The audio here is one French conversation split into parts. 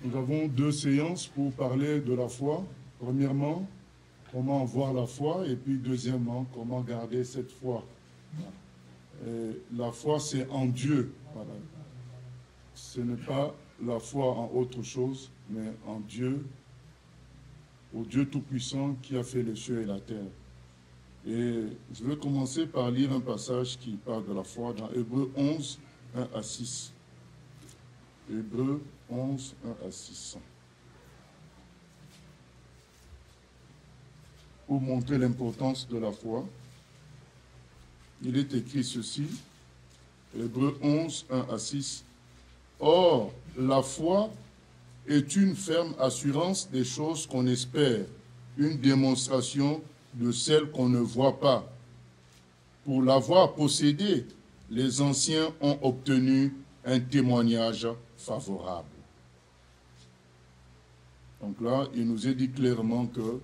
Nous avons deux séances pour parler de la foi. Premièrement, comment voir la foi, et puis deuxièmement, comment garder cette foi. Et la foi, c'est en Dieu. Voilà. Ce n'est pas la foi en autre chose, mais en Dieu, au Dieu Tout-Puissant qui a fait les cieux et la terre. Et je vais commencer par lire un passage qui parle de la foi dans Hébreux 11, 1 à 6. Hébreux 11, 1 à 6. Pour montrer l'importance de la foi, il est écrit ceci, Hébreux 11, 1 à 6. Or, la foi est une ferme assurance des choses qu'on espère, une démonstration de celles qu'on ne voit pas. Pour l'avoir possédée, les anciens ont obtenu un témoignage favorable. Donc là, il nous est dit clairement que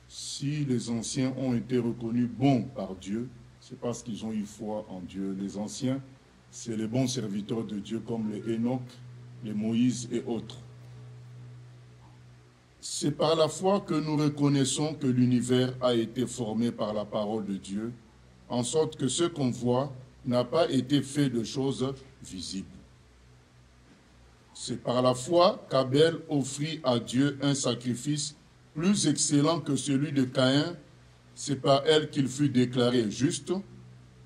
si les anciens ont été reconnus bons par Dieu, c'est parce qu'ils ont eu foi en Dieu. Les anciens, c'est les bons serviteurs de Dieu comme les Enoch, les Moïse et autres. C'est par la foi que nous reconnaissons que l'univers a été formé par la parole de Dieu, en sorte que ce qu'on voit n'a pas été fait de choses visibles. C'est par la foi qu'Abel offrit à Dieu un sacrifice plus excellent que celui de Caïn. C'est par elle qu'il fut déclaré juste,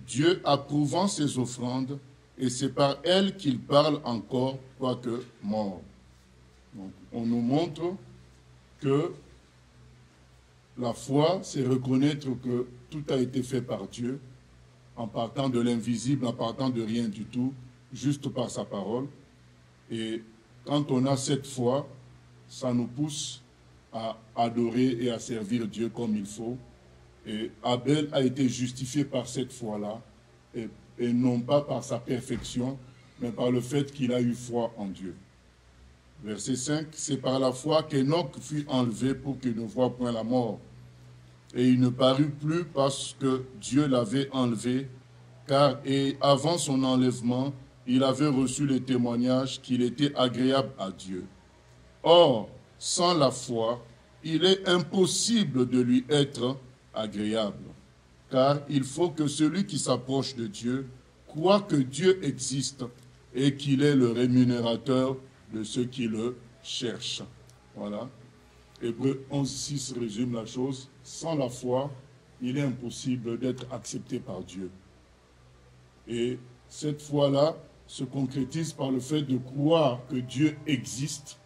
Dieu approuvant ses offrandes, et c'est par elle qu'il parle encore, quoique mort. Donc, on nous montre que la foi, c'est reconnaître que tout a été fait par Dieu, en partant de l'invisible, en partant de rien du tout, juste par sa parole. Et quand on a cette foi, ça nous pousse à adorer et à servir Dieu comme il faut. Et Abel a été justifié par cette foi-là, et non pas par sa perfection, mais par le fait qu'il a eu foi en Dieu. Verset 5, c'est par la foi qu'Enoch fut enlevé pour qu'il ne voie point la mort. Et il ne parut plus parce que Dieu l'avait enlevé, car avant son enlèvement, il avait reçu le témoignage qu'il était agréable à Dieu. Or, sans la foi, il est impossible de lui être agréable, car il faut que celui qui s'approche de Dieu croit que Dieu existe et qu'il est le rémunérateur de ceux qui le cherchent. Voilà. Hébreux 11, 6 résume la chose. Sans la foi, il est impossible d'être accepté par Dieu. Et cette foi-là se concrétise par le fait de croire que Dieu existe.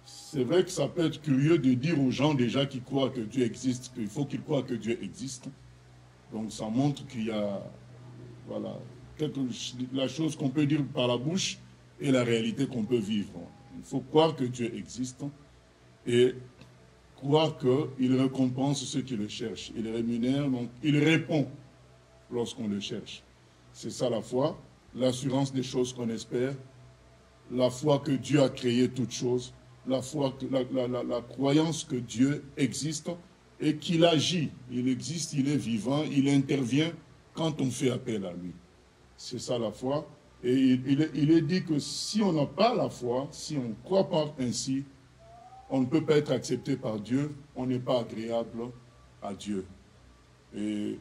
C'est vrai que ça peut être curieux de dire aux gens déjà qui croient que Dieu existe, qu'il faut qu'ils croient que Dieu existe. Donc ça montre qu'il y a, voilà, la chose qu'on peut dire par la bouche et la réalité qu'on peut vivre. Il faut croire que Dieu existe et croire qu'il récompense ceux qui le cherchent. Il rémunère, donc il répond lorsqu'on le cherche. C'est ça la foi, l'assurance des choses qu'on espère, la foi que Dieu a créé toutes choses, la foi, la croyance que Dieu existe et qu'il agit. Il existe, il est vivant, il intervient quand on fait appel à lui. C'est ça la foi. Et il est dit que si on n'a pas la foi, si on ne croit pas ainsi, on ne peut pas être accepté par Dieu, on n'est pas agréable à Dieu. Et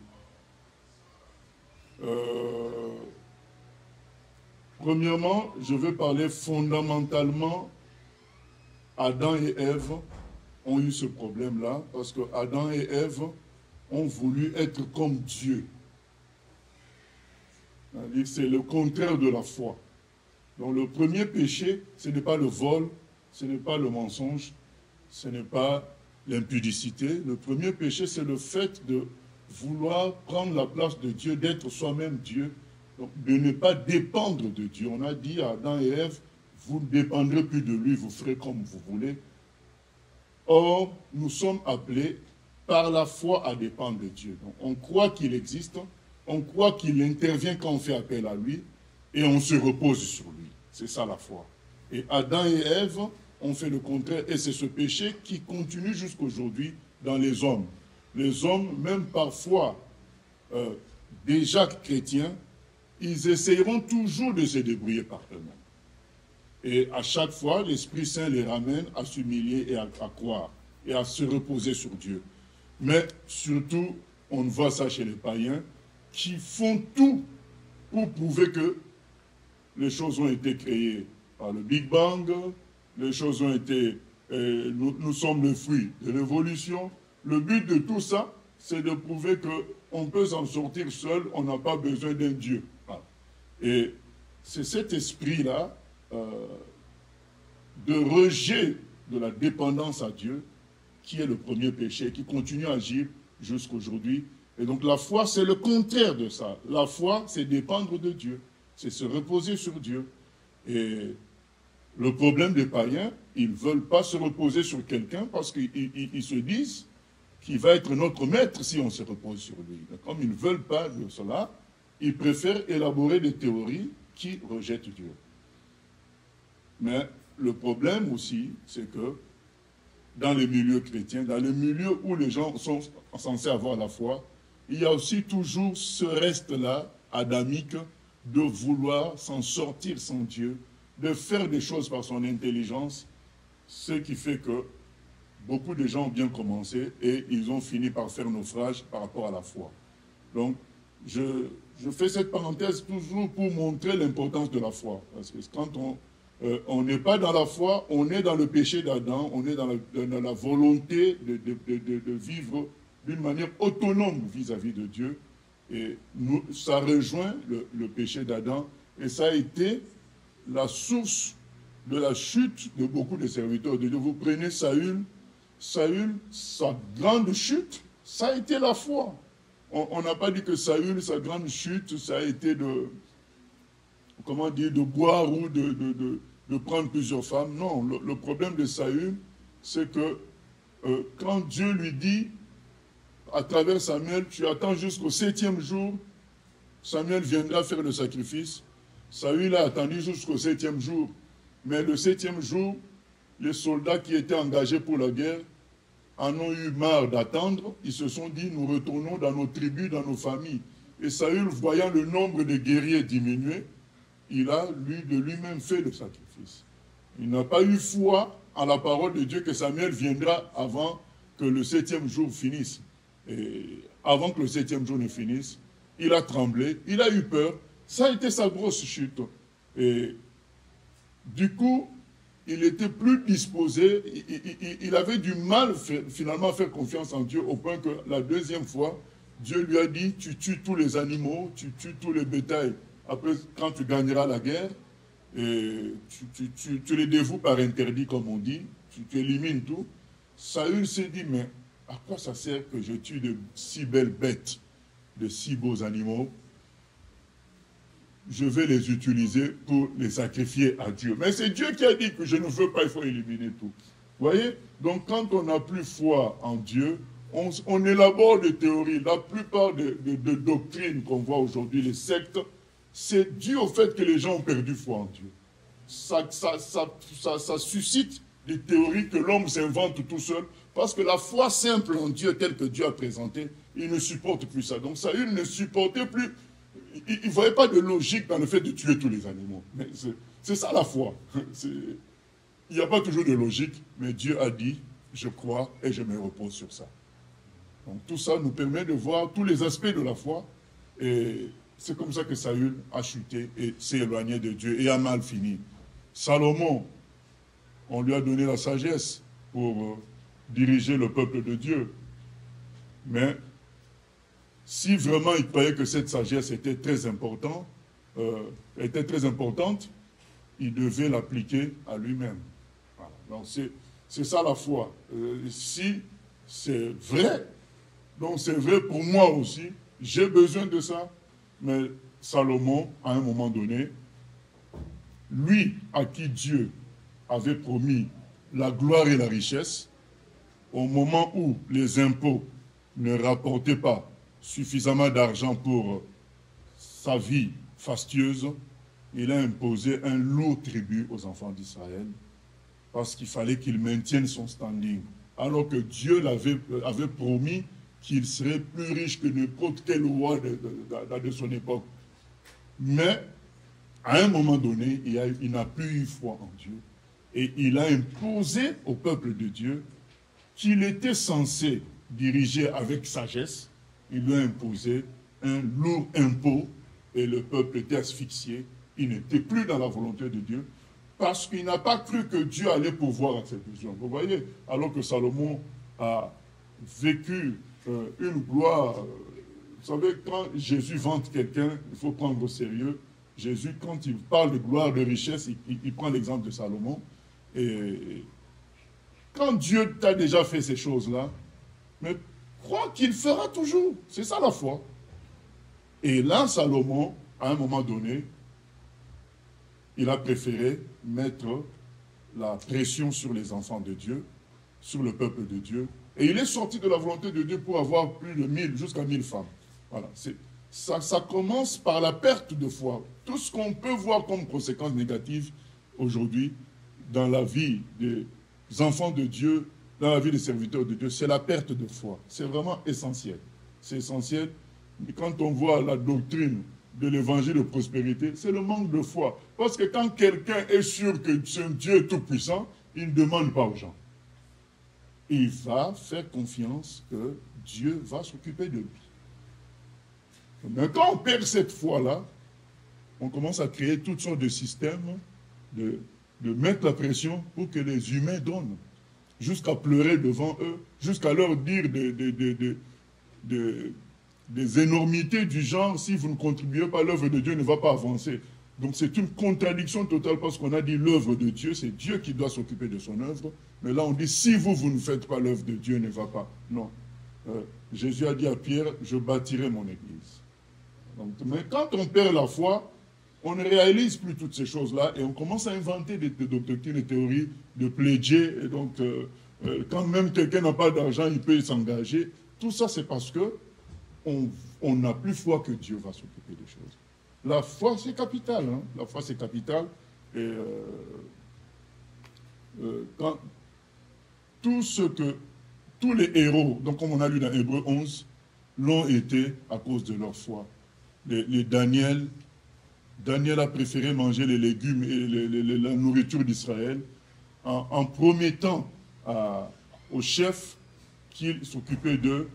premièrement, je veux parler fondamentalement. Adam et Ève ont eu ce problème-là, parce que Adam et Ève ont voulu être comme Dieu. C'est le contraire de la foi. Donc le premier péché, ce n'est pas le vol, ce n'est pas le mensonge, ce n'est pas l'impudicité. Le premier péché, c'est le fait de vouloir prendre la place de Dieu, d'être soi-même Dieu, donc de ne pas dépendre de Dieu. On a dit à Adam et Ève, vous ne dépendrez plus de lui, vous ferez comme vous voulez. Or, nous sommes appelés par la foi à dépendre de Dieu. Donc, on croit qu'il existe, on croit qu'il intervient quand on fait appel à lui, et on se repose sur lui. C'est ça la foi. Et Adam et Ève ont fait le contraire, et c'est ce péché qui continue jusqu'aujourd'hui dans les hommes. Les hommes, même parfois déjà chrétiens, ils essayeront toujours de se débrouiller par eux-mêmes. Et à chaque fois, l'Esprit Saint les ramène à s'humilier et à croire, et à se reposer sur Dieu. Mais surtout, on voit ça chez les païens, qui font tout pour prouver que les choses ont été créées par le Big Bang, les choses ont été... nous sommes le fruit de l'évolution. Le but de tout ça, c'est de prouver qu'on peut s'en sortir seul, on n'a pas besoin d'un Dieu. Voilà. Et c'est cet esprit-là de rejet de la dépendance à Dieu qui est le premier péché, qui continue à agir jusqu'à aujourd'hui. Et donc la foi, c'est le contraire de ça. La foi, c'est dépendre de Dieu, c'est se reposer sur Dieu. Et le problème des païens, ils ne veulent pas se reposer sur quelqu'un parce qu'ils se disent qu'il va être notre maître si on se repose sur lui. Comme ils ne veulent pas de cela, ils préfèrent élaborer des théories qui rejettent Dieu. Mais le problème aussi, c'est que dans les milieux chrétiens, dans les milieux où les gens sont censés avoir la foi, il y a aussi toujours ce reste-là, adamique, de vouloir s'en sortir sans Dieu, de faire des choses par son intelligence, ce qui fait que beaucoup de gens ont bien commencé et ils ont fini par faire naufrage par rapport à la foi. Donc, je fais cette parenthèse toujours pour montrer l'importance de la foi. Parce que quand on n'est pas dans la foi, on est dans le péché d'Adam, on est dans la volonté de vivre d'une manière autonome vis-à-vis de Dieu. Et ça rejoint le péché d'Adam et ça a été la source de la chute de beaucoup de serviteurs de Dieu. Vous prenez Saül, sa grande chute, ça a été la foi. On n'a pas dit que Saül, sa grande chute, ça a été de boire ou de prendre plusieurs femmes. Non, le problème de Saül, c'est que quand Dieu lui dit, à travers Samuel, tu attends jusqu'au 7e jour, Samuel viendra faire le sacrifice. Saül a attendu jusqu'au 7e jour. Mais le 7e jour, les soldats qui étaient engagés pour la guerre en ont eu marre d'attendre. Ils se sont dit, nous retournons dans nos tribus, dans nos familles. Et Saül, voyant le nombre de guerriers diminuer, il a, de lui-même, fait le sacrifice. Il n'a pas eu foi en la parole de Dieu que Samuel viendra avant que le 7e jour finisse. Et avant que le 7e jour ne finisse, il a tremblé, il a eu peur. Ça a été sa grosse chute. Et du coup, il était plus disposé, il avait du mal finalement à faire confiance en Dieu, au point que la deuxième fois, Dieu lui a dit, tu tues tous les animaux, tu tues tous les bétails. Après, quand tu gagneras la guerre, et tu les dévoues par interdit, comme on dit, tu élimines tout. Saül s'est dit, mais à quoi ça sert que je tue de si belles bêtes, de si beaux animaux? Je vais les utiliser pour les sacrifier à Dieu. Mais c'est Dieu qui a dit que je ne veux pas, il faut éliminer tout. Vous voyez? Donc quand on n'a plus foi en Dieu, on élabore des théories. La plupart de doctrines qu'on voit aujourd'hui, les sectes, c'est dû au fait que les gens ont perdu foi en Dieu. Ça suscite des théories que l'homme s'invente tout seul, parce que la foi simple en Dieu, telle que Dieu a présentée, il ne supporte plus ça. Donc Saül ne supportait plus, il ne voyait pas de logique dans le fait de tuer tous les animaux. C'est ça la foi. Il n'y a pas toujours de logique, mais Dieu a dit, je crois et je me repose sur ça. Donc tout ça nous permet de voir tous les aspects de la foi, et c'est comme ça que Saül a chuté et s'est éloigné de Dieu et a mal fini. Salomon, on lui a donné la sagesse pour diriger le peuple de Dieu. Mais si vraiment il croyait que cette sagesse était très importante, il devait l'appliquer à lui-même. Voilà. Donc c'est ça la foi. Si c'est vrai, donc c'est vrai pour moi aussi, j'ai besoin de ça. Mais Salomon, à un moment donné, lui à qui Dieu avait promis la gloire et la richesse, au moment où les impôts ne rapportaient pas suffisamment d'argent pour sa vie fastueuse, il a imposé un lourd tribut aux enfants d'Israël parce qu'il fallait qu'il maintienne son standing. Alors que Dieu avait promis qu'il serait plus riche que n'importe quel roi de son époque. Mais à un moment donné, il n'a plus eu foi en Dieu. Et il a imposé au peuple de Dieu qu'il était censé diriger avec sagesse. Il lui a imposé un lourd impôt et le peuple était asphyxié. Il n'était plus dans la volonté de Dieu parce qu'il n'a pas cru que Dieu allait pourvoir à ses besoins. Vous voyez, alors que Salomon a vécu une gloire. Vous savez, quand Jésus vante quelqu'un, il faut prendre au sérieux. Jésus, quand il parle de gloire, de richesse, il prend l'exemple de Salomon. Et quand Dieu t'a déjà fait ces choses-là, mais crois qu'il fera toujours. C'est ça la foi. Et là, Salomon, à un moment donné, il a préféré mettre la pression sur les enfants de Dieu, sur le peuple de Dieu. Et il est sorti de la volonté de Dieu pour avoir plus de 1000, jusqu'à 1000 femmes. Voilà. Ça commence par la perte de foi. Tout ce qu'on peut voir comme conséquences négatives aujourd'hui dans la vie des enfants de Dieu, dans la vie des serviteurs de Dieu, c'est la perte de foi. C'est vraiment essentiel. C'est essentiel. Et quand on voit la doctrine de l'évangile de prospérité, c'est le manque de foi. Parce que quand quelqu'un est sûr que c'est un Dieu tout-puissant, il ne demande pas aux gens. Il va faire confiance que Dieu va s'occuper de lui. Mais quand on perd cette foi-là, on commence à créer toutes sortes de systèmes de mettre la pression pour que les humains donnent, jusqu'à pleurer devant eux, jusqu'à leur dire des énormités du genre, si vous ne contribuez pas, l'œuvre de Dieu ne va pas avancer. Donc c'est une contradiction totale parce qu'on a dit l'œuvre de Dieu, c'est Dieu qui doit s'occuper de son œuvre. Mais là on dit si vous ne faites pas, l'œuvre de Dieu ne va pas. Non. Jésus a dit à Pierre, je bâtirai mon église. Donc, mais quand on perd la foi, on ne réalise plus toutes ces choses-là et on commence à inventer des doctrines, des théories, de plédier. Et donc, quand même quelqu'un n'a pas d'argent, il peut s'engager. Tout ça, c'est parce que on n'a plus foi que Dieu va s'occuper des choses. La foi, c'est capital. Hein? La foi, c'est capital. Et quand tous les héros, donc comme on a lu dans Hébreux 11, l'ont été à cause de leur foi. Les Daniel a préféré manger les légumes et la nourriture d'Israël en promettant au chef qu'il s'occupait d'eux,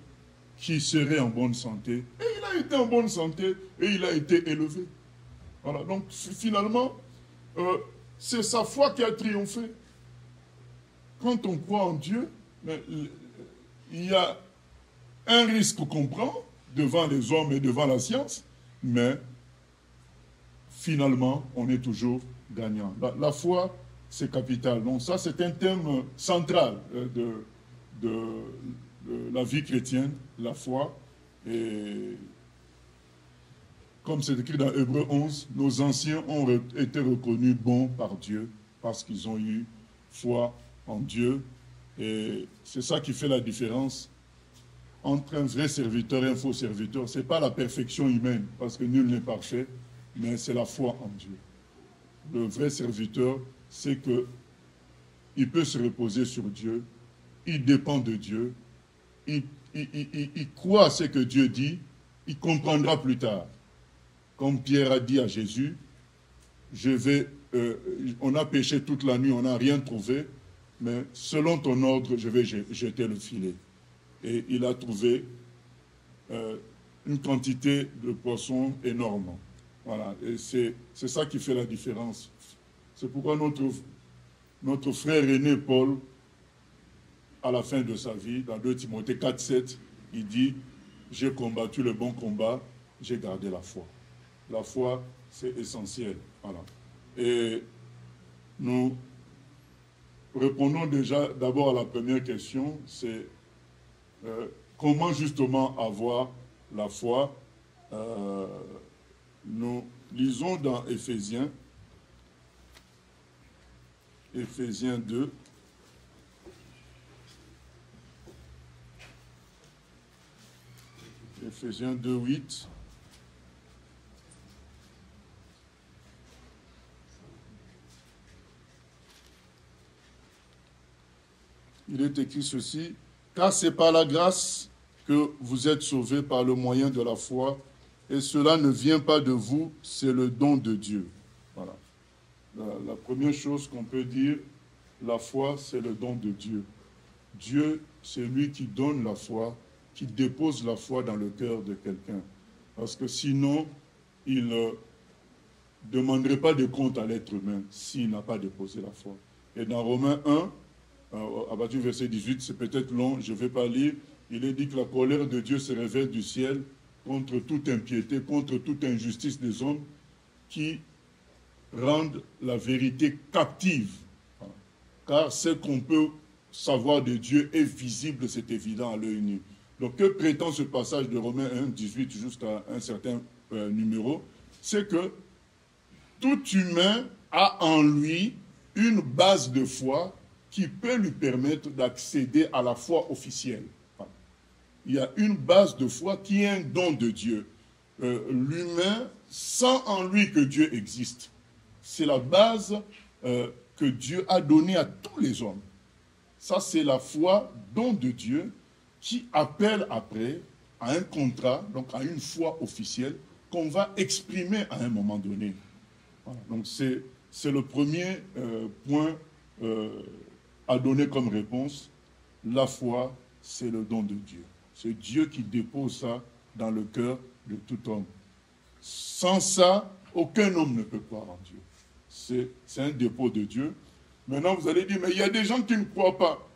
qu'il serait en bonne santé. Et il a été en bonne santé et il a été élevé. Voilà, donc finalement, c'est sa foi qui a triomphé. Quand on croit en Dieu, il y a un risque qu'on prend devant les hommes et devant la science, mais finalement, on est toujours gagnant. La foi, c'est capital. Donc ça, c'est un thème central de la vie chrétienne, la foi. Et comme c'est écrit dans Hébreux 11, nos anciens ont été reconnus bons par Dieu parce qu'ils ont eu foi en Dieu. Et c'est ça qui fait la différence entre un vrai serviteur et un faux serviteur. Ce n'est pas la perfection humaine, parce que nul n'est parfait, mais c'est la foi en Dieu. Le vrai serviteur, c'est qu'il peut se reposer sur Dieu, il dépend de Dieu, il croit à ce que Dieu dit, il comprendra plus tard. Comme Pierre a dit à Jésus, on a péché toute la nuit, on n'a rien trouvé, mais selon ton ordre, je vais jeter le filet. Et il a trouvé une quantité de poissons énorme. Voilà, et c'est ça qui fait la différence. C'est pourquoi notre frère aîné Paul, à la fin de sa vie, dans 2 Timothée 4,7, il dit « J'ai combattu le bon combat, j'ai gardé la foi ». La foi, c'est essentiel. Voilà. Et nous répondons déjà d'abord à la première question, c'est comment justement avoir la foi. Nous lisons dans Éphésiens 2. Éphésiens 2, 8. Il est écrit ceci, « Car c'est par la grâce que vous êtes sauvés par le moyen de la foi, et cela ne vient pas de vous, c'est le don de Dieu. la première chose qu'on peut dire, la foi, c'est le don de Dieu. Dieu, c'est lui qui donne la foi, qui dépose la foi dans le cœur de quelqu'un. Parce que sinon, il ne demanderait pas de compte à l'être humain s'il n'a pas déposé la foi. Et dans Romains 1, à partir du verset 18, c'est peut-être long, je ne vais pas lire, il est dit que la colère de Dieu se révèle du ciel contre toute impiété, contre toute injustice des hommes qui rendent la vérité captive. Car ce qu'on peut savoir de Dieu est visible, c'est évident à l'œil nu. Donc, que prétend ce passage de Romains 1, 18 jusqu'à un certain numéro? C'est que tout humain a en lui une base de foi qui peut lui permettre d'accéder à la foi officielle. Il y a une base de foi qui est un don de Dieu. L'humain sent en lui que Dieu existe. C'est la base que Dieu a donnée à tous les hommes. Ça, c'est la foi, don de Dieu, qui appelle après à un contrat, donc à une foi officielle, qu'on va exprimer à un moment donné. Voilà. Donc c'est le premier point à donner comme réponse. La foi, c'est le don de Dieu. C'est Dieu qui dépose ça dans le cœur de tout homme. Sans ça, aucun homme ne peut croire en Dieu. C'est un dépôt de Dieu. Maintenant, vous allez dire, mais il y a des gens qui ne croient pas.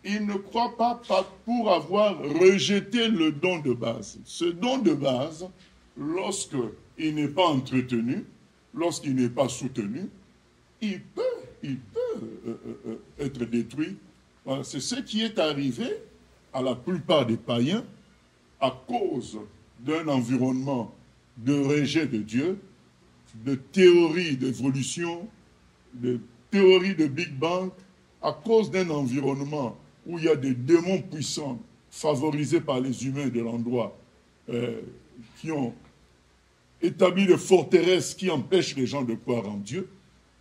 Ils ne croient pas pour avoir rejeté le don de base. Ce don de base, lorsqu'il n'est pas entretenu, lorsqu'il n'est pas soutenu, il peut être détruit. Voilà, c'est ce qui est arrivé à la plupart des païens à cause d'un environnement de rejet de Dieu, de théories d'évolution, de théories de Big Bang, à cause d'un environnement où il y a des démons puissants favorisés par les humains de l'endroit qui ont établi des forteresses qui empêchent les gens de croire en Dieu,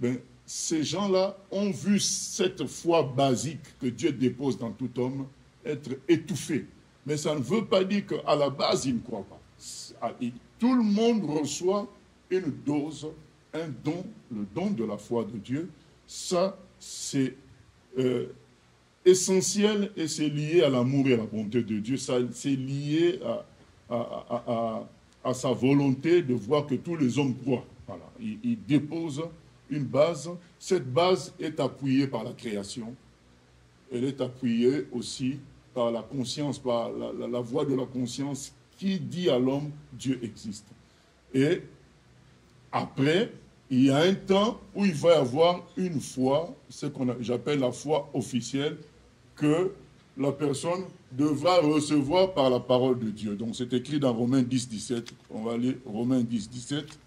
ben, ces gens-là ont vu cette foi basique que Dieu dépose dans tout homme être étouffée. Mais ça ne veut pas dire qu'à la base, ils ne croient pas. Tout le monde reçoit une dose, un don, le don de la foi de Dieu. Ça, c'est essentiel et c'est lié à l'amour et à la bonté de Dieu. C'est lié à sa volonté de voir que tous les hommes croient. Voilà. Il dépose une base. Cette base est appuyée par la création. Elle est appuyée aussi par la conscience, par la voix de la conscience qui dit à l'homme Dieu existe. Et après, il y a un temps où il va y avoir une foi, ce que j'appelle la foi officielle, que la personne devra recevoir par la parole de Dieu. Donc c'est écrit dans Romains 10, 17. On va lire Romains 10, 17.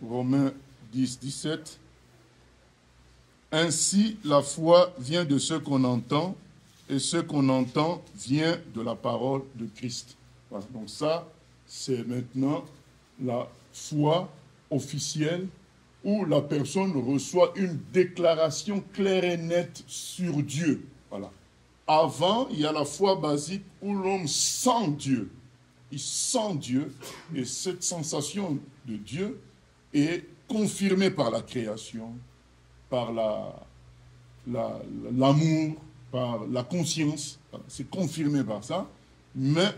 Romains 10, 17. Ainsi, la foi vient de ce qu'on entend, et ce qu'on entend vient de la parole de Christ. Voilà. Donc ça, c'est maintenant la foi officielle où la personne reçoit une déclaration claire et nette sur Dieu. Voilà. Avant, il y a la foi basique où l'homme sent Dieu. Il sent Dieu, et cette sensation de Dieu est confirmée par la création, par l'amour, par la conscience. C'est confirmé par ça. Mais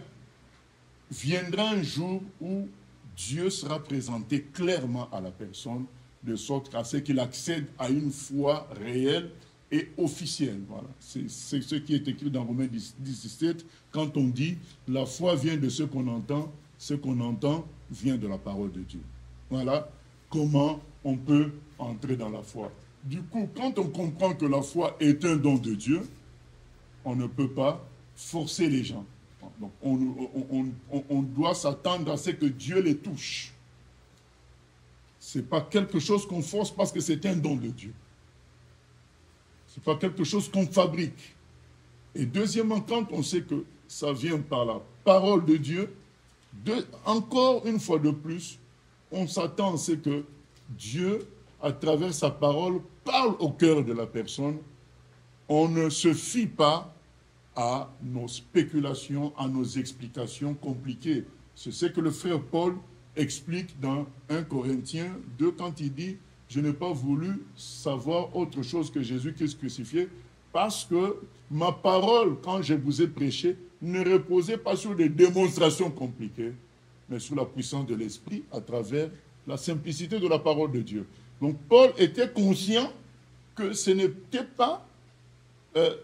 viendra un jour où Dieu sera présenté clairement à la personne, de sorte à ce qu'il accède à une foi réelle et officielle. Voilà. C'est ce qui est écrit dans Romains 10, 17, quand on dit « la foi vient de ce qu'on entend vient de la parole de Dieu ». Voilà comment on peut entrer dans la foi. Du coup, quand on comprend que la foi est un don de Dieu, on ne peut pas forcer les gens. Donc, on doit s'attendre à ce que Dieu les touche. Ce n'est pas quelque chose qu'on force parce que c'est un don de Dieu. Ce n'est pas quelque chose qu'on fabrique. Et deuxièmement, quand on sait que ça vient par la parole de Dieu, encore une fois de plus, on s'attend à ce que Dieu, à travers sa parole, parle au cœur de la personne. On ne se fie pas à nos spéculations, à nos explications compliquées. C'est ce que le frère Paul explique dans 1 Corinthiens 2 quand il dit « Je n'ai pas voulu savoir autre chose que Jésus-Christ crucifié parce que ma parole, quand je vous ai prêché, ne reposait pas sur des démonstrations compliquées, mais sur la puissance de l'Esprit à travers la simplicité de la parole de Dieu. » Donc Paul était conscient que ce n'était pas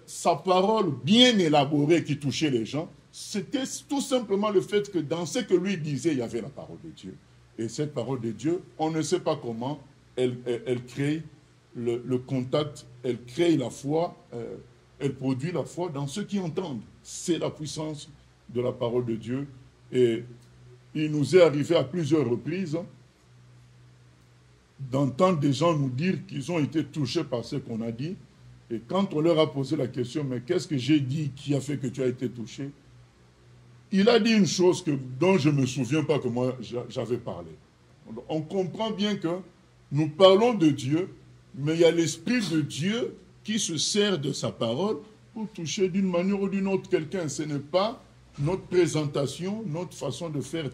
sa parole bien élaborée qui touchait les gens, c'était tout simplement le fait que dans ce que lui disait, il y avait la parole de Dieu. Et cette parole de Dieu, on ne sait pas comment, elle crée le contact, elle crée la foi, elle produit la foi dans ceux qui entendent. C'est la puissance de la parole de Dieu. Et il nous est arrivé à plusieurs reprises d'entendre des gens nous dire qu'ils ont été touchés par ce qu'on a dit. Et quand on leur a posé la question, mais qu'est-ce que j'ai dit qui a fait que tu as été touché? Il a dit une chose dont je ne me souviens pas que moi j'avais parlé. On comprend bien que nous parlons de Dieu, mais il y a l'Esprit de Dieu qui se sert de sa parole pour toucher d'une manière ou d'une autre quelqu'un. Ce n'est pas notre présentation, notre façon de faire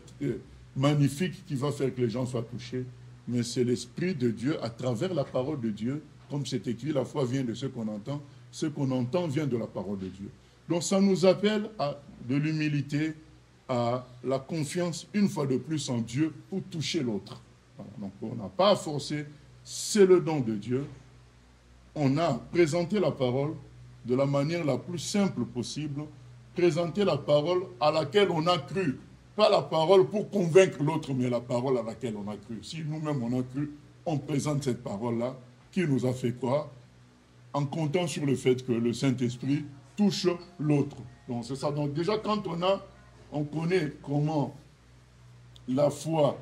magnifique qui va faire que les gens soient touchés, mais c'est l'Esprit de Dieu à travers la parole de Dieu. Comme c'est écrit, la foi vient de ce qu'on entend vient de la parole de Dieu. Donc ça nous appelle à de l'humilité, à la confiance une fois de plus en Dieu pour toucher l'autre. Donc on n'a pas à forcer, c'est le don de Dieu. On a présenté la parole de la manière la plus simple possible, présenter la parole à laquelle on a cru. Pas la parole pour convaincre l'autre, mais la parole à laquelle on a cru. Si nous-mêmes on a cru, on présente cette parole-là qui nous a fait croire, en comptant sur le fait que le Saint-Esprit touche l'autre. Donc c'est ça. Donc déjà quand on connaît comment la foi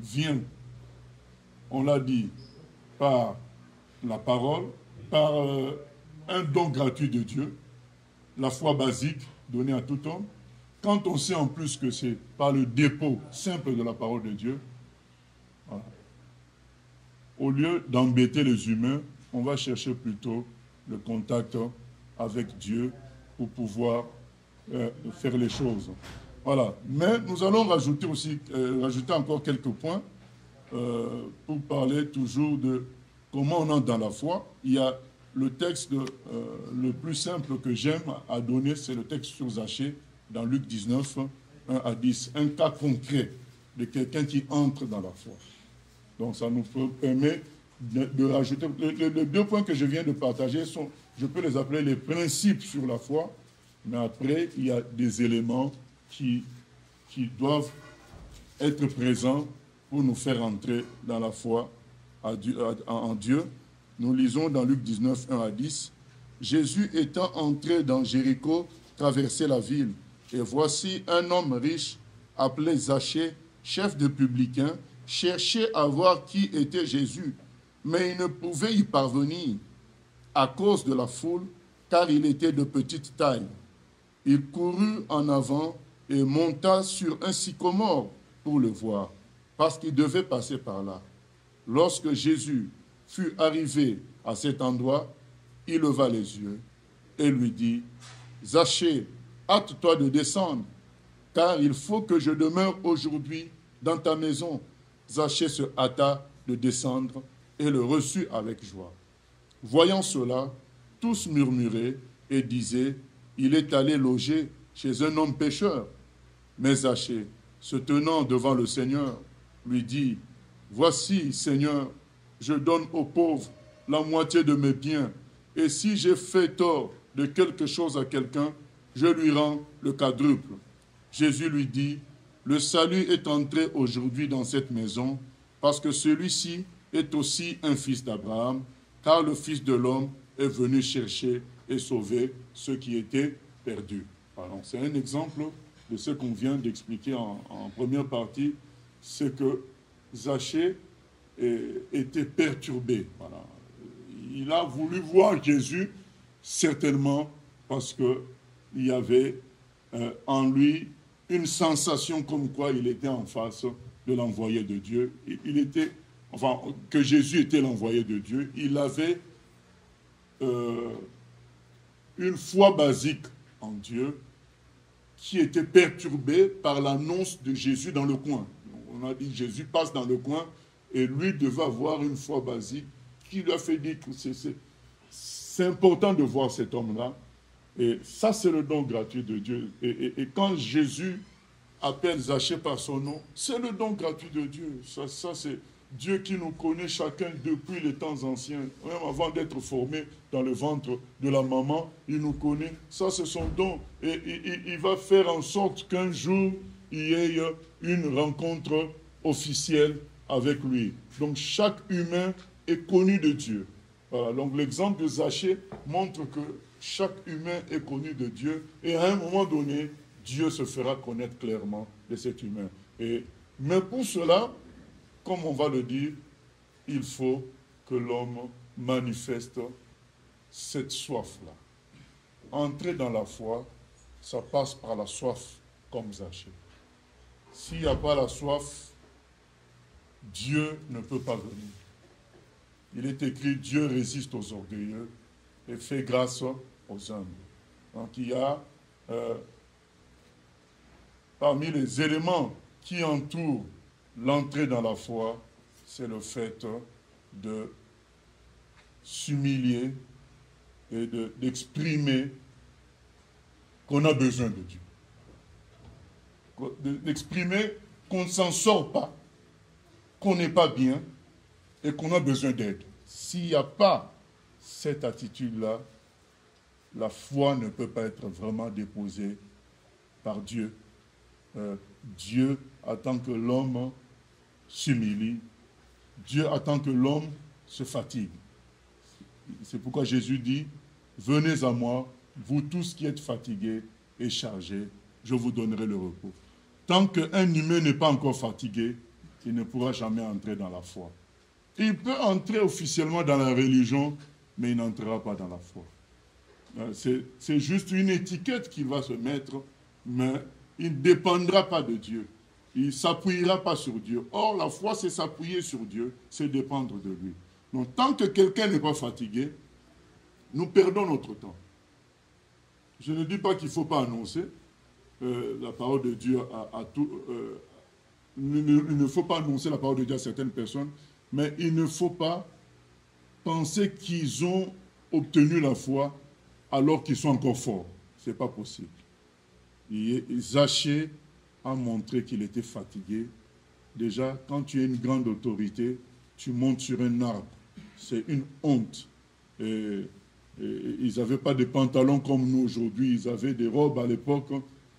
vient, on l'a dit, par la parole, par un don gratuit de Dieu, la foi basique donnée à tout homme. Quand on sait en plus que c'est par le dépôt simple de la parole de Dieu, voilà. Au lieu d'embêter les humains, on va chercher plutôt le contact avec Dieu pour pouvoir faire les choses. Voilà. Mais nous allons rajouter encore quelques points pour parler toujours de comment on entre dans la foi. Il y a le texte le plus simple que j'aime à donner, c'est le texte sur Zachée dans Luc 19, 1 à 10. Un cas concret de quelqu'un qui entre dans la foi. Donc ça nous permet de rajouter... Les deux points que je viens de partager sont, je peux les appeler les principes sur la foi, mais après, il y a des éléments qui doivent être présents pour nous faire entrer dans la foi en Dieu. Nous lisons dans Luc 19, 1 à 10. « Jésus étant entré dans Jéricho, traversait la ville, et voici un homme riche, appelé Zachée, chef de publicains, cherchait à voir qui était Jésus, mais il ne pouvait y parvenir à cause de la foule, car il était de petite taille. Il courut en avant et monta sur un sycomore pour le voir, parce qu'il devait passer par là. Lorsque Jésus fut arrivé à cet endroit, il leva les yeux et lui dit, « Zachée, hâte-toi de descendre, car il faut que je demeure aujourd'hui dans ta maison. » Zachée se hâta de descendre et le reçut avec joie. Voyant cela, tous murmuraient et disaient, « Il est allé loger chez un homme pécheur. » Mais Zachée, se tenant devant le Seigneur, lui dit, « Voici, Seigneur, je donne aux pauvres la moitié de mes biens, et si j'ai fait tort de quelque chose à quelqu'un, je lui rends le quadruple. » Jésus lui dit, « Le salut est entré aujourd'hui dans cette maison, parce que celui-ci est aussi un fils d'Abraham, car le Fils de l'homme est venu chercher et sauver ceux qui étaient perdus. » C'est un exemple de ce qu'on vient d'expliquer en première partie, c'est que Zachée était perturbé. Voilà. Il a voulu voir Jésus, certainement parce qu'il y avait en lui une sensation comme quoi il était en face de l'envoyé de Dieu. Que Jésus était l'envoyé de Dieu. Il avait une foi basique en Dieu qui était perturbé par l'annonce de Jésus dans le coin. On a dit Jésus passe dans le coin et lui devait avoir une foi basique qui lui a fait dire que c'est important de voir cet homme-là. Et ça, c'est le don gratuit de Dieu. Et quand Jésus appelle Zachée par son nom, c'est le don gratuit de Dieu. Ça c'est Dieu qui nous connaît chacun depuis les temps anciens. Même avant d'être formé dans le ventre de la maman, il nous connaît. Ça, c'est son don. Et il va faire en sorte qu'un jour, il y ait une rencontre officielle avec lui. Donc, chaque humain est connu de Dieu. Voilà. Donc, l'exemple de Zachée montre que chaque humain est connu de Dieu. Et à un moment donné, Dieu se fera connaître clairement de cet humain. Mais pour cela, comme on va le dire, il faut que l'homme manifeste cette soif-là. Entrer dans la foi, ça passe par la soif, comme Zachée. S'il n'y a pas la soif, Dieu ne peut pas venir. Il est écrit, Dieu résiste aux orgueilleux et fait grâce aux humbles. Donc il y a, parmi les éléments qui entourent l'entrée dans la foi, c'est le fait de s'humilier et d'exprimer qu'on a besoin de Dieu. D'exprimer qu'on ne s'en sort pas, qu'on n'est pas bien et qu'on a besoin d'aide. S'il n'y a pas cette attitude-là, la foi ne peut pas être vraiment déposée par Dieu. Dieu attend que l'homme s'humilie. Dieu attend que l'homme se fatigue. C'est pourquoi Jésus dit, venez à moi, vous tous qui êtes fatigués et chargés, je vous donnerai le repos. Tant qu'un humain n'est pas encore fatigué, il ne pourra jamais entrer dans la foi. Il peut entrer officiellement dans la religion, mais il n'entrera pas dans la foi. C'est juste une étiquette qu'il va se mettre, mais il ne dépendra pas de Dieu. Il ne s'appuiera pas sur Dieu. Or, la foi, c'est s'appuyer sur Dieu, c'est dépendre de lui. Donc, tant que quelqu'un n'est pas fatigué, nous perdons notre temps. Je ne dis pas qu'il ne faut pas annoncer la parole de Dieu à tout. Il ne faut pas annoncer la parole de Dieu à certaines personnes, mais il ne faut pas penser qu'ils ont obtenu la foi alors qu'ils sont encore forts. Ce n'est pas possible. Zachée a montré qu'il était fatigué. Déjà, quand tu es une grande autorité, tu montes sur un arbre. C'est une honte. Et ils n'avaient pas de pantalons comme nous aujourd'hui. Ils avaient des robes à l'époque.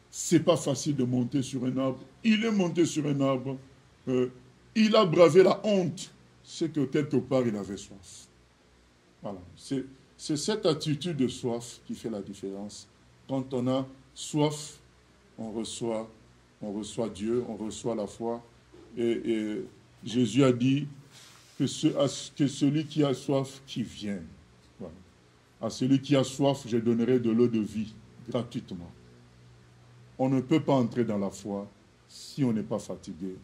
Ce n'est pas facile de monter sur un arbre. Il est monté sur un arbre. Il a bravé la honte. C'est que quelque part, il avait soif. Voilà. C'est cette attitude de soif qui fait la différence. Quand on a soif, on reçoit Dieu, on reçoit la foi. Et Jésus a dit que celui qui a soif, qui vienne. Voilà. À celui qui a soif, je donnerai de l'eau de vie gratuitement. On ne peut pas entrer dans la foi si on n'est pas fatigué,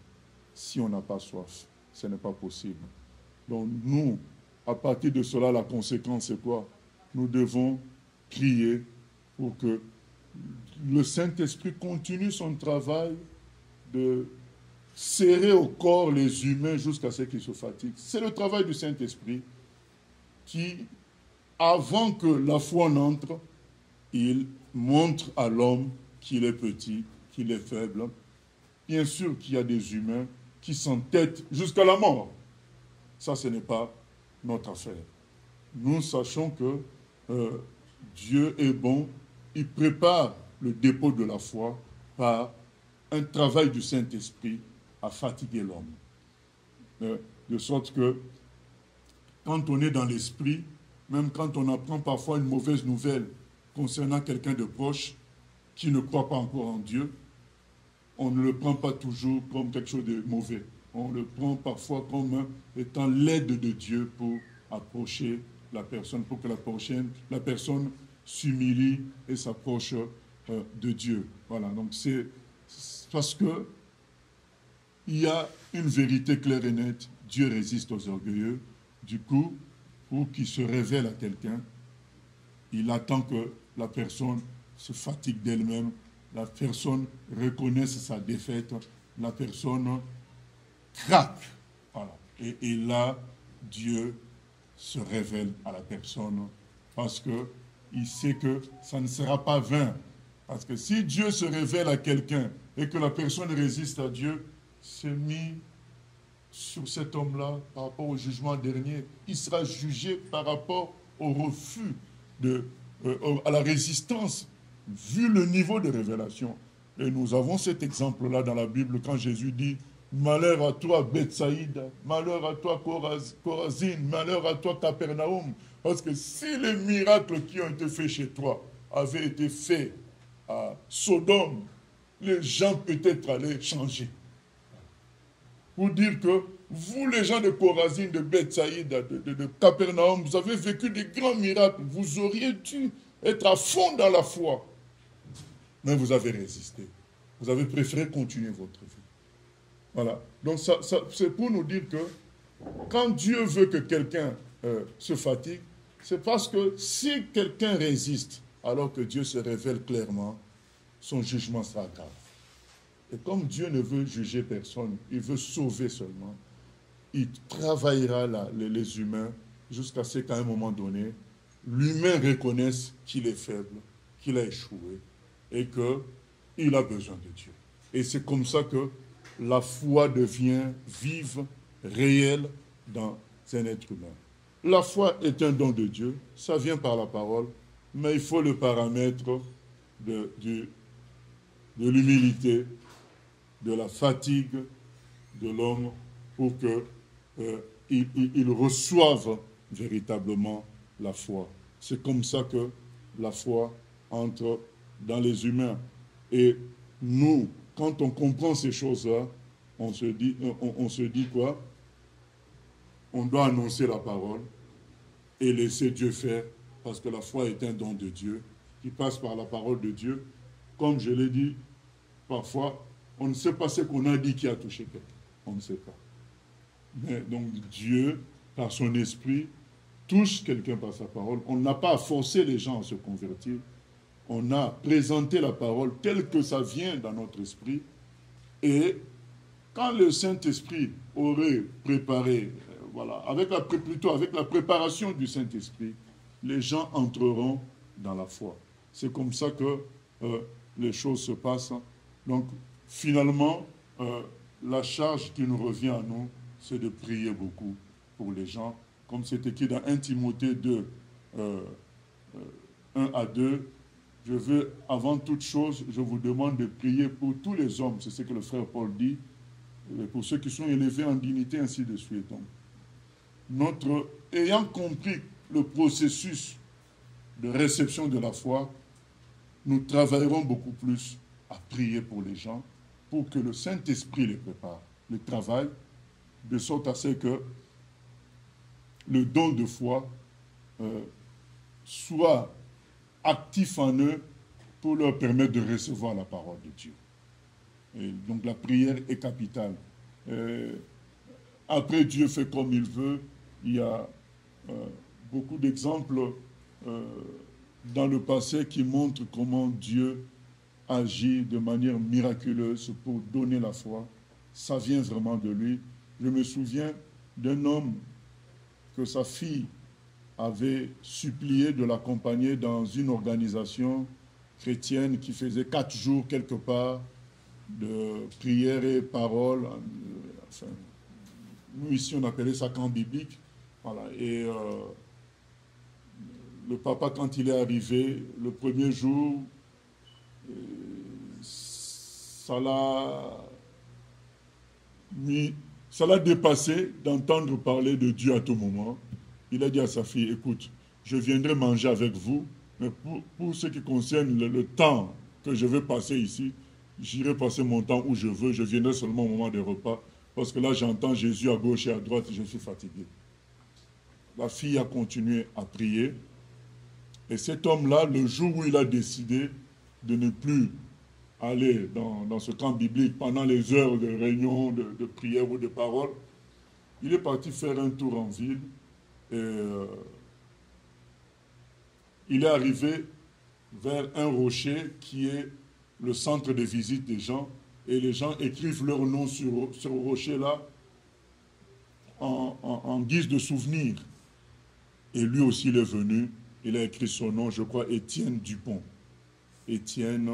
si on n'a pas soif. Ce n'est pas possible. Donc nous, à partir de cela, la conséquence c'est quoi? Nous devons prier pour que le Saint-Esprit continue son travail de serrer au corps les humains jusqu'à ce qu'ils se fatiguent. C'est le travail du Saint-Esprit qui, avant que la foi n'entre, il montre à l'homme qu'il est petit, qu'il est faible. Bien sûr qu'il y a des humains qui s'entêtent jusqu'à la mort. Ça, ce n'est pas notre affaire. Nous sachons que Dieu est bon. Il prépare le dépôt de la foi par un travail du Saint-Esprit à fatiguer l'homme. De sorte que, quand on est dans l'esprit, même quand on apprend parfois une mauvaise nouvelle concernant quelqu'un de proche qui ne croit pas encore en Dieu, on ne le prend pas toujours comme quelque chose de mauvais. On le prend parfois comme étant l'aide de Dieu pour approcher la personne, pour que la personne s'humilie et s'approche de Dieu. Voilà, donc c'est parce que il y a une vérité claire et nette. Dieu résiste aux orgueilleux. Du coup, pour qu'il se révèle à quelqu'un, il attend que la personne se fatigue d'elle-même la personne reconnaît sa défaite, la personne craque. Voilà. Et là, Dieu se révèle à la personne parce qu'il sait que ça ne sera pas vain. Parce que si Dieu se révèle à quelqu'un et que la personne résiste à Dieu, c'est mis sur cet homme-là par rapport au jugement dernier. Il sera jugé par rapport au refus, à la résistance, vu le niveau de révélation. Et nous avons cet exemple-là dans la Bible quand Jésus dit « Malheur à toi, Bethsaïda, malheur à toi, Chorazine, malheur à toi, Capernaum. » Parce que si les miracles qui ont été faits chez toi avaient été faits à Sodome, les gens peut-être allaient changer. Pour dire que vous, les gens de Chorazine, de Bethsaïda, de Capernaum, vous avez vécu des grands miracles. Vous auriez dû être à fond dans la foi. Mais vous avez résisté. Vous avez préféré continuer votre vie. Voilà. Donc c'est pour nous dire que quand Dieu veut que quelqu'un se fatigue, c'est parce que si quelqu'un résiste, alors que Dieu se révèle clairement, son jugement sera grave. Et comme Dieu ne veut juger personne, il veut sauver seulement, il travaillera les humains jusqu'à ce qu'à un moment donné, l'humain reconnaisse qu'il est faible, qu'il a échoué et qu'il a besoin de Dieu. Et c'est comme ça que la foi devient vive, réelle dans un être humain. La foi est un don de Dieu, ça vient par la parole, mais il faut le paramètre de l'humilité, de la fatigue de l'homme pour qu'il reçoive véritablement la foi. C'est comme ça que la foi entre dans les humains. Et nous, quand on comprend ces choses-là, on se dit quoi? On doit annoncer la parole et laisser Dieu faire, parce que la foi est un don de Dieu qui passe par la parole de Dieu. Comme je l'ai dit, parfois, on ne sait pas ce qu'on a dit qui a touché quelqu'un. On ne sait pas. Mais donc Dieu, par son esprit, touche quelqu'un par sa parole. On n'a pas à forcer les gens à se convertir. On a présenté la parole telle que ça vient dans notre esprit. Et quand le Saint-Esprit aurait préparé, voilà, plutôt avec la préparation du Saint-Esprit, les gens entreront dans la foi. C'est comme ça que les choses se passent. Donc, finalement, la charge qui nous revient à nous, c'est de prier beaucoup pour les gens. Comme c'est écrit dans 1 Timothée 2, 1 à 2, je veux, avant toute chose, je vous demande de prier pour tous les hommes. C'est ce que le frère Paul dit, pour ceux qui sont élevés en dignité, ainsi de suite. Donc, ayant compris le processus de réception de la foi, nous travaillerons beaucoup plus à prier pour les gens, pour que le Saint-Esprit les prépare, le travail, de sorte à ce que le don de foi soit actif en eux pour leur permettre de recevoir la parole de Dieu. Et donc la prière est capitale. Après, Dieu fait comme il veut. Il y a beaucoup d'exemples dans le passé qui montrent comment Dieu agit de manière miraculeuse pour donner la foi. Ça vient vraiment de lui. Je me souviens d'un homme que sa fille avait supplié de l'accompagner dans une organisation chrétienne qui faisait 4 jours quelque part de prière et parole. Enfin, nous ici on appelait ça camp biblique. Voilà. Et le papa, quand il est arrivé, le premier jour, ça l'a dépassé d'entendre parler de Dieu à tout moment. Il a dit à sa fille, écoute, je viendrai manger avec vous, mais pour ce qui concerne le temps que je vais passer ici, j'irai passer mon temps où je veux, je viendrai seulement au moment des repas, parce que là j'entends Jésus à gauche et à droite et je suis fatigué. La fille a continué à prier, et cet homme-là, le jour où il a décidé de ne plus aller dans ce camp biblique pendant les heures de réunion, de prière ou de parole, il est parti faire un tour en ville. Et il est arrivé vers un rocher qui est le centre de visite des gens, et les gens écrivent leur nom sur le rocher là, en guise de souvenir. Et lui aussi, il est venu, il a écrit son nom, je crois, Étienne Dupont. Étienne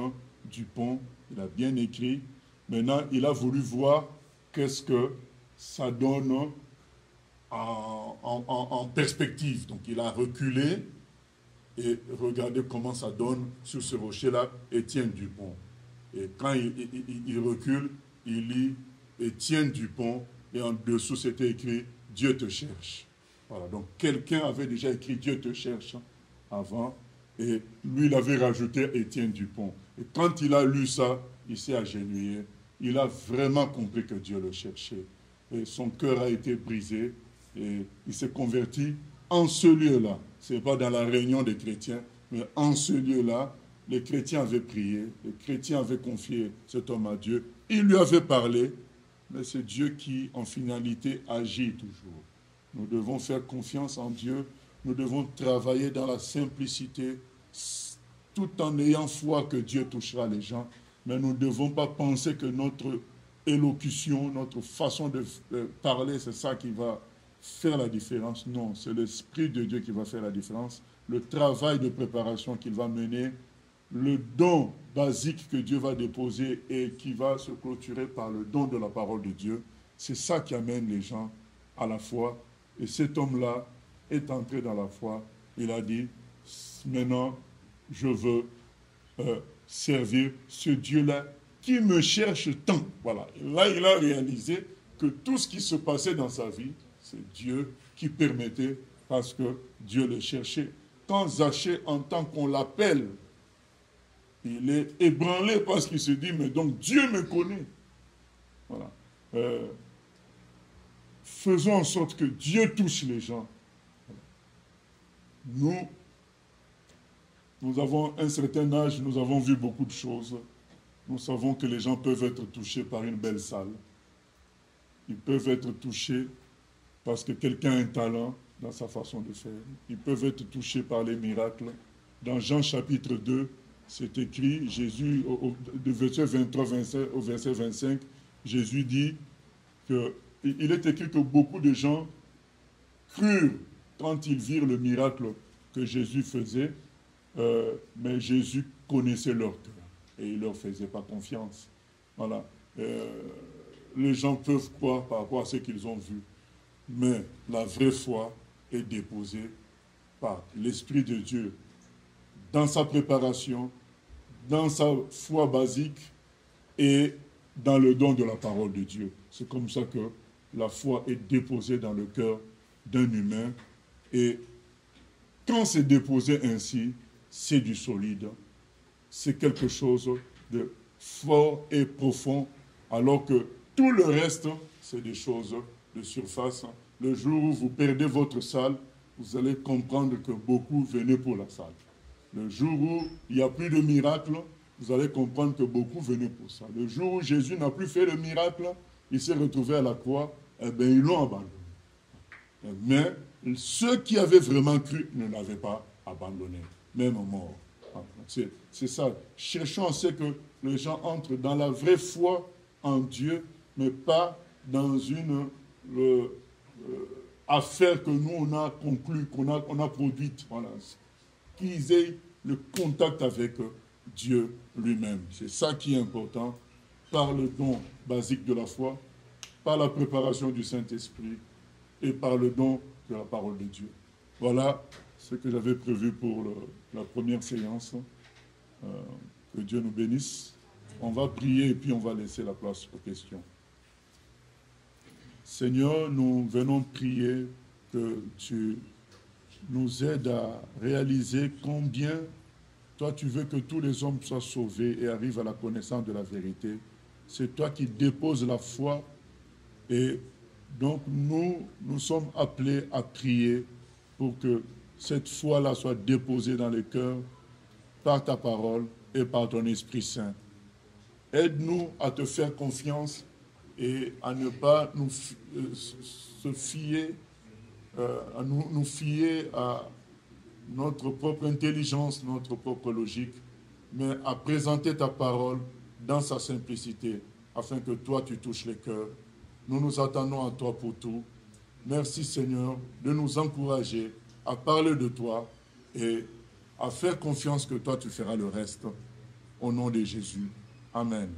Dupont, il a bien écrit. Maintenant, il a voulu voir qu'est-ce que ça donne en perspective. Donc, il a reculé et regardez comment ça donne sur ce rocher-là, Étienne Dupont. Et quand il recule, il lit Étienne Dupont, et en dessous, c'était écrit Dieu te cherche. Voilà, donc quelqu'un avait déjà écrit Dieu te cherche avant, et lui, il avait rajouté Étienne Dupont. Et quand il a lu ça, il s'est agenouillé. Il a vraiment compris que Dieu le cherchait. Et son cœur a été brisé, et il s'est converti en ce lieu-là. Ce n'est pas dans la réunion des chrétiens, mais en ce lieu-là, les chrétiens avaient prié, les chrétiens avaient confié cet homme à Dieu. Il lui avait parlé, mais c'est Dieu qui, en finalité, agit toujours. Nous devons faire confiance en Dieu, nous devons travailler dans la simplicité, tout en ayant foi que Dieu touchera les gens, mais nous ne devons pas penser que notre élocution, notre façon de parler, c'est ça qui va faire la différence. Non, c'est l'Esprit de Dieu qui va faire la différence, le travail de préparation qu'il va mener, le don basique que Dieu va déposer et qui va se clôturer par le don de la parole de Dieu. C'est ça qui amène les gens à la foi. Et cet homme-là est entré dans la foi. Il a dit, maintenant, je veux servir ce Dieu-là qui me cherche tant. Voilà. Et là, il a réalisé que tout ce qui se passait dans sa vie, c'est Dieu qui permettait, parce que Dieu le cherchait. Quand Zachée entend qu'on l'appelle, il est ébranlé parce qu'il se dit, mais donc Dieu me connaît. Voilà. Faisons en sorte que Dieu touche les gens. Nous avons un certain âge, nous avons vu beaucoup de choses. Nous savons que les gens peuvent être touchés par une belle salle. Ils peuvent être touchés parce que quelqu'un a un talent dans sa façon de faire. Ils peuvent être touchés par les miracles. Dans Jean chapitre 2, c'est écrit, Jésus, du verset 23 au verset 25, Jésus dit qu'il est écrit que beaucoup de gens crurent quand ils virent le miracle que Jésus faisait, mais Jésus connaissait leur cœur et il ne leur faisait pas confiance. Voilà. Les gens peuvent croire par rapport à ce qu'ils ont vu, mais la vraie foi est déposée par l'Esprit de Dieu dans sa préparation, dans sa foi basique et dans le don de la parole de Dieu. C'est comme ça que la foi est déposée dans le cœur d'un humain. Et quand c'est déposé ainsi, c'est du solide. C'est quelque chose de fort et profond, alors que tout le reste, c'est des choses de surface. Le jour où vous perdez votre salle, vous allez comprendre que beaucoup venaient pour la salle. Le jour où il n'y a plus de miracle, vous allez comprendre que beaucoup venaient pour ça. Le jour où Jésus n'a plus fait le miracle, il s'est retrouvé à la croix, eh bien, ils l'ont abandonné. Mais ceux qui avaient vraiment cru ne l'avaient pas abandonné, même mort. C'est ça. Cherchons à ce que les gens entrent dans la vraie foi en Dieu, mais pas dans une affaire que nous, on a conclue, qu'on a produite. Voilà. Qu'ils aient le contact avec Dieu lui-même. C'est ça qui est important, par le don basique de la foi, par la préparation du Saint-Esprit et par le don de la parole de Dieu. Voilà ce que j'avais prévu pour la première séance. Que Dieu nous bénisse. On va prier et puis on va laisser la place aux questions. Seigneur, nous venons prier que tu nous aides à réaliser combien toi tu veux que tous les hommes soient sauvés et arrivent à la connaissance de la vérité. C'est toi qui déposes la foi et donc nous sommes appelés à prier pour que cette foi-là soit déposée dans les cœurs par ta parole et par ton Esprit Saint. Aide-nous à te faire confiance et à ne pas nous fier à notre propre intelligence, notre propre logique, mais à présenter ta parole dans sa simplicité, afin que toi, tu touches les cœurs. Nous nous attendons à toi pour tout. Merci, Seigneur, de nous encourager à parler de toi et à faire confiance que toi, tu feras le reste. Au nom de Jésus. Amen.